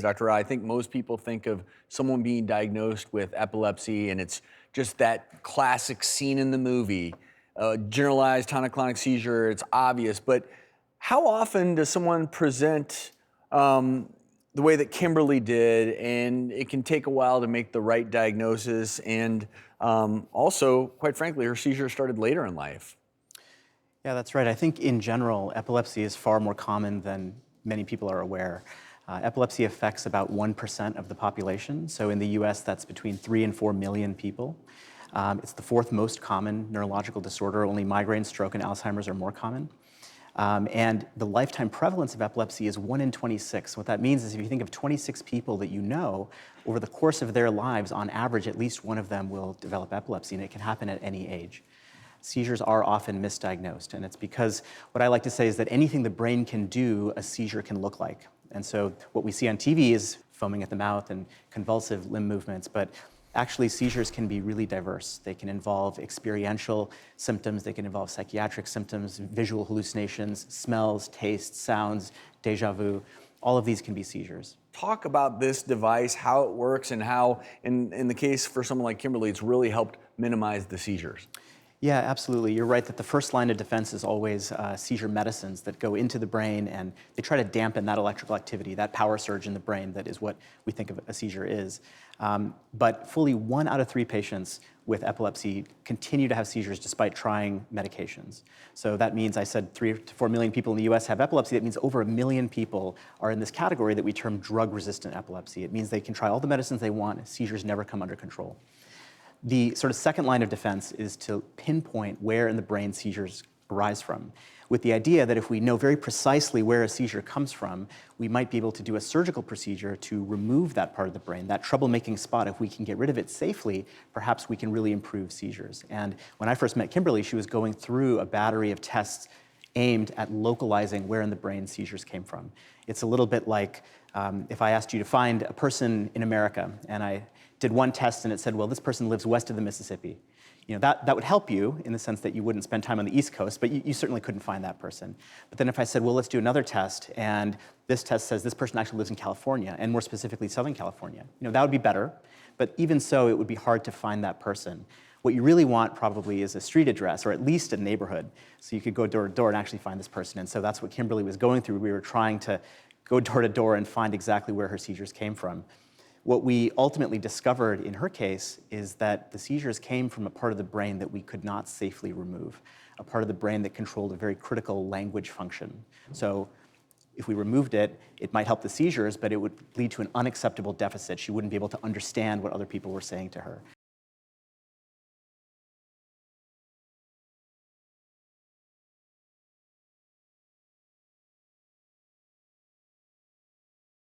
Dr. I think most people think of someone being diagnosed with epilepsy, and it's just that classic scene in the movie, generalized tonic-clonic seizure. It's obvious, but how often does someone present the way that Kimberly did, and it can take a while to make the right diagnosis, and also, quite frankly, her seizure started later in life? Yeah, that's right. I think in general, epilepsy is far more common than many people are aware. Epilepsy affects about 1% of the population. So in the US, that's between 3 and 4 million people. It's the fourth most common neurological disorder. Only migraine, stroke, and Alzheimer's are more common. And the lifetime prevalence of epilepsy is 1 in 26. What that means is if you think of 26 people that you know, over the course of their lives, on average, at least one of them will develop epilepsy, and it can happen at any age. Seizures are often misdiagnosed, and it's because what I like to say is that anything the brain can do, a seizure can look like. And so what we see on TV is foaming at the mouth and convulsive limb movements, but actually seizures can be really diverse. They can involve experiential symptoms, they can involve psychiatric symptoms, visual hallucinations, smells, tastes, sounds, deja vu. All of these can be seizures. Talk about this device, how it works, and how, in the case for someone like Kimberly, it's really helped minimize the seizures. Yeah, absolutely. You're right that the first line of defense is always seizure medicines that go into the brain, and they try to dampen that electrical activity, that power surge in the brain that is what we think of a seizure is. But fully 1 out of 3 patients with epilepsy continue to have seizures despite trying medications. So that means, I said 3 to 4 million people in the US have epilepsy. That means over 1 million people are in this category that we term drug-resistant epilepsy. It means they can try all the medicines they want, seizures never come under control. The sort of second line of defense is to pinpoint where in the brain seizures arise from, with the idea that if we know very precisely where a seizure comes from, we might be able to do a surgical procedure to remove that part of the brain, that troublemaking spot. If we can get rid of it safely, perhaps we can really improve seizures. And when I first met Kimberly, she was going through a battery of tests aimed at localizing where in the brain seizures came from. It's a little bit like if I asked you to find a person in America, and I did one test and it said, well, this person lives west of the Mississippi. You know, that would help you in the sense that you wouldn't spend time on the East Coast, but you certainly couldn't find that person. But then if I said, well, let's do another test, and this test says this person actually lives in California, and more specifically Southern California, you know, that would be better. But even so, it would be hard to find that person. What you really want probably is a street address, or at least a neighborhood, so you could go door to door and actually find this person. And so that's what Kimberly was going through. We were trying to go door to door and find exactly where her seizures came from. What we ultimately discovered in her case is that the seizures came from a part of the brain that we could not safely remove, a part of the brain that controlled a very critical language function. So if we removed it, it might help the seizures, but it would lead to an unacceptable deficit. She wouldn't be able to understand what other people were saying to her.